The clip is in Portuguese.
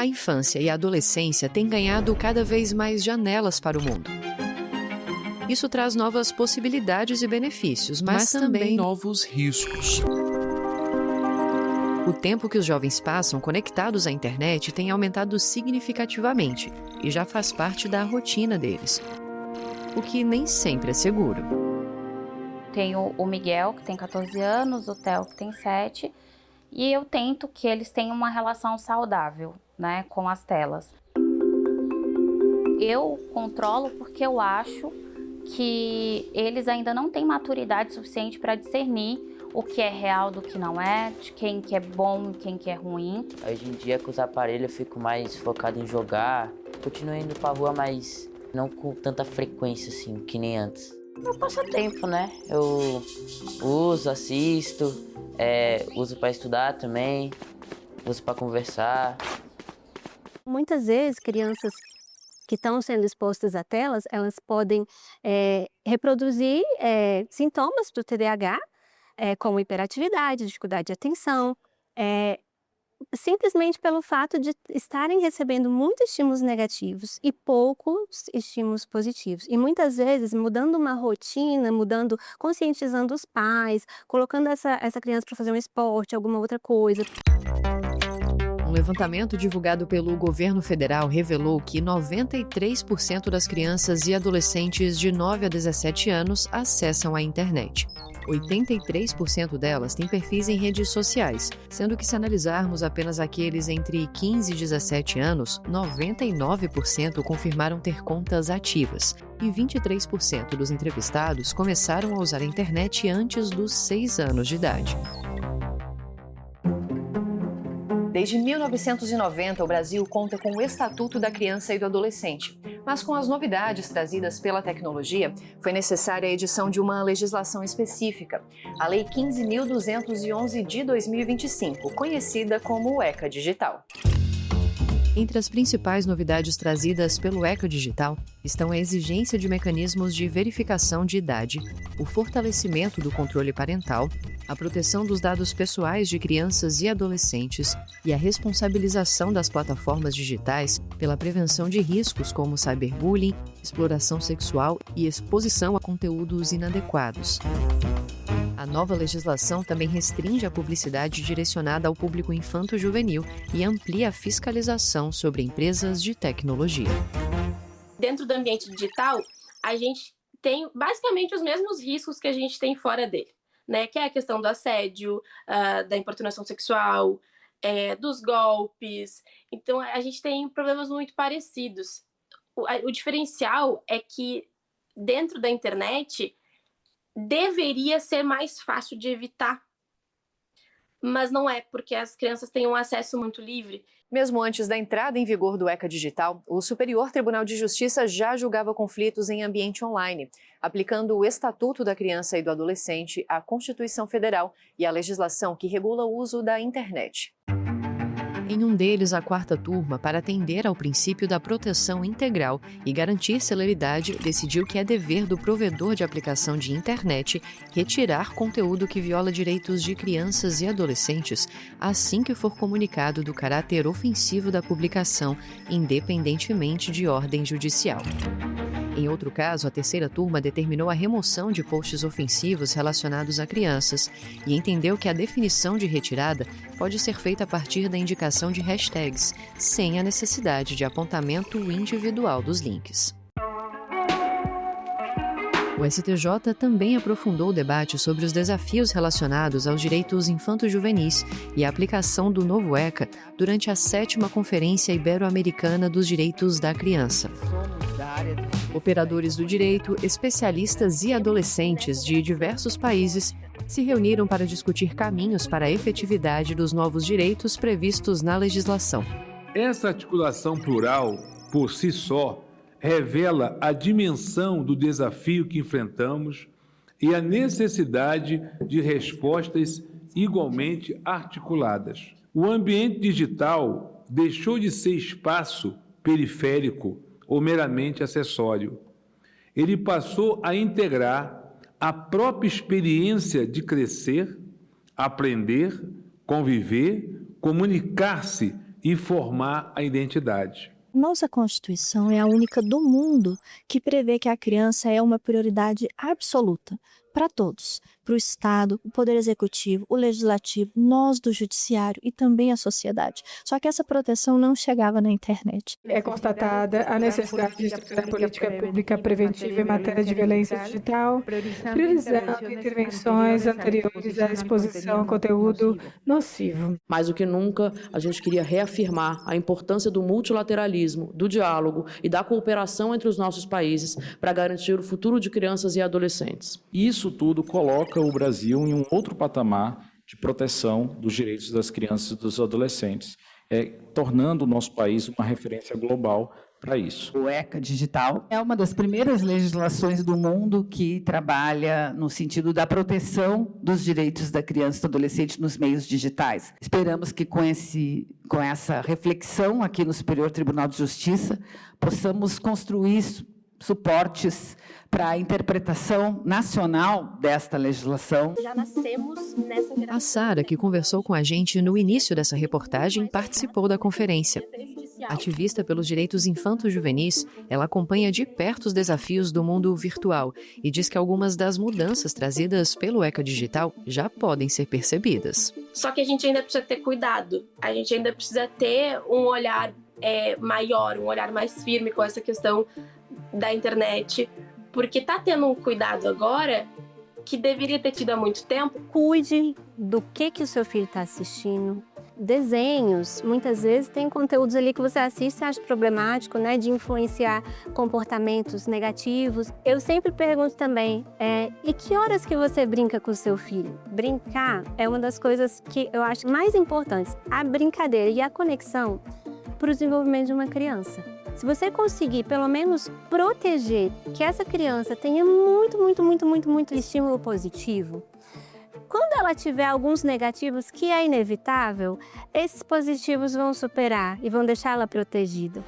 A infância e a adolescência têm ganhado cada vez mais janelas para o mundo. Isso traz novas possibilidades e benefícios, mas também novos riscos. O tempo que os jovens passam conectados à internet tem aumentado significativamente e já faz parte da rotina deles, o que nem sempre é seguro. Tenho o Miguel, que tem 14 anos, o Theo, que tem 7, e eu tento que eles tenham uma relação saudável, né, com as telas. Eu controlo porque eu acho que eles ainda não têm maturidade suficiente para discernir o que é real do que não é, de quem que é bom e quem que é ruim. Hoje em dia, com os aparelhos, eu fico mais focado em jogar. Continuo indo pra rua, mas não com tanta frequência assim, que nem antes. Meu passatempo, né? Eu uso, assisto, uso para estudar também, uso para conversar. Muitas vezes, crianças que estão sendo expostas a telas, elas podem reproduzir sintomas do TDAH, como hiperatividade, dificuldade de atenção, simplesmente pelo fato de estarem recebendo muitos estímulos negativos e poucos estímulos positivos. E muitas vezes, mudando uma rotina, conscientizando os pais, colocando essa criança para fazer um esporte, alguma outra coisa. Um levantamento divulgado pelo governo federal revelou que 93% das crianças e adolescentes de 9 a 17 anos acessam a internet. 83% delas têm perfis em redes sociais, sendo que se analisarmos apenas aqueles entre 15 e 17 anos, 99% confirmaram ter contas ativas e 23% dos entrevistados começaram a usar a internet antes dos 6 anos de idade. Desde 1990, o Brasil conta com o Estatuto da Criança e do Adolescente. Mas com as novidades trazidas pela tecnologia, foi necessária a edição de uma legislação específica, a Lei 15.211 de 2025, conhecida como o ECA Digital. Entre as principais novidades trazidas pelo ECA Digital estão a exigência de mecanismos de verificação de idade, o fortalecimento do controle parental, a proteção dos dados pessoais de crianças e adolescentes e a responsabilização das plataformas digitais pela prevenção de riscos como cyberbullying, exploração sexual e exposição a conteúdos inadequados. A nova legislação também restringe a publicidade direcionada ao público infanto-juvenil e amplia a fiscalização sobre empresas de tecnologia. Dentro do ambiente digital, a gente tem basicamente os mesmos riscos que a gente tem fora dele, né? Que é a questão do assédio, da importunação sexual, dos golpes. Então, a gente tem problemas muito parecidos. O diferencial é que dentro da internet deveria ser mais fácil de evitar, mas não é, porque as crianças têm um acesso muito livre. Mesmo antes da entrada em vigor do ECA Digital, o Superior Tribunal de Justiça já julgava conflitos em ambiente online, aplicando o Estatuto da Criança e do Adolescente, a Constituição Federal e a legislação que regula o uso da internet. Em um deles, a quarta turma, para atender ao princípio da proteção integral e garantir celeridade, decidiu que é dever do provedor de aplicação de internet retirar conteúdo que viola direitos de crianças e adolescentes assim que for comunicado do caráter ofensivo da publicação, independentemente de ordem judicial. Em outro caso, a terceira turma determinou a remoção de posts ofensivos relacionados a crianças e entendeu que a definição de retirada pode ser feita a partir da indicação de hashtags, sem a necessidade de apontamento individual dos links. O STJ também aprofundou o debate sobre os desafios relacionados aos direitos infanto-juvenis e a aplicação do novo ECA durante a 7ª Conferência Ibero-Americana dos Direitos da Criança. Operadores do direito, especialistas e adolescentes de diversos países se reuniram para discutir caminhos para a efetividade dos novos direitos previstos na legislação. Essa articulação plural, por si só, revela a dimensão do desafio que enfrentamos e a necessidade de respostas igualmente articuladas. O ambiente digital deixou de ser espaço periférico ou meramente acessório. Ele passou a integrar a própria experiência de crescer, aprender, conviver, comunicar-se e formar a identidade. Nossa Constituição é a única do mundo que prevê que a criança é uma prioridade absoluta para todos, para o Estado, o Poder Executivo, o Legislativo, nós do Judiciário e também a sociedade. Só que essa proteção não chegava na internet. É constatada a necessidade de estruturar política pública preventiva em matéria de violência digital, priorizando intervenções anteriores à exposição a conteúdo nocivo. Mais do que nunca, a gente queria reafirmar a importância do multilateralismo, do diálogo e da cooperação entre os nossos países para garantir o futuro de crianças e adolescentes. Isso tudo coloca o Brasil em um outro patamar de proteção dos direitos das crianças e dos adolescentes, tornando o nosso país uma referência global para isso. O ECA Digital é uma das primeiras legislações do mundo que trabalha no sentido da proteção dos direitos da criança e do adolescente nos meios digitais. Esperamos que com essa reflexão aqui no Superior Tribunal de Justiça possamos construir suportes para a interpretação nacional desta legislação. Já nascemos nessa geração. A Sara, que conversou com a gente no início dessa reportagem, participou da conferência. Ativista pelos direitos infanto-juvenis, ela acompanha de perto os desafios do mundo virtual e diz que algumas das mudanças trazidas pelo ECA Digital já podem ser percebidas. Só que a gente ainda precisa ter cuidado, a gente ainda precisa ter um olhar maior, um olhar mais firme com essa questão da internet, porque tá tendo um cuidado agora que deveria ter tido há muito tempo. Cuide do que o seu filho está assistindo. Desenhos, muitas vezes tem conteúdos ali que você assiste e acha problemático, né, de influenciar comportamentos negativos. Eu sempre pergunto também, e que horas que você brinca com o seu filho? Brincar é uma das coisas que eu acho mais importantes. A brincadeira e a conexão para o desenvolvimento de uma criança. Se você conseguir, pelo menos, proteger que essa criança tenha muito estímulo positivo, quando ela tiver alguns negativos, que é inevitável, esses positivos vão superar e vão deixar ela protegida.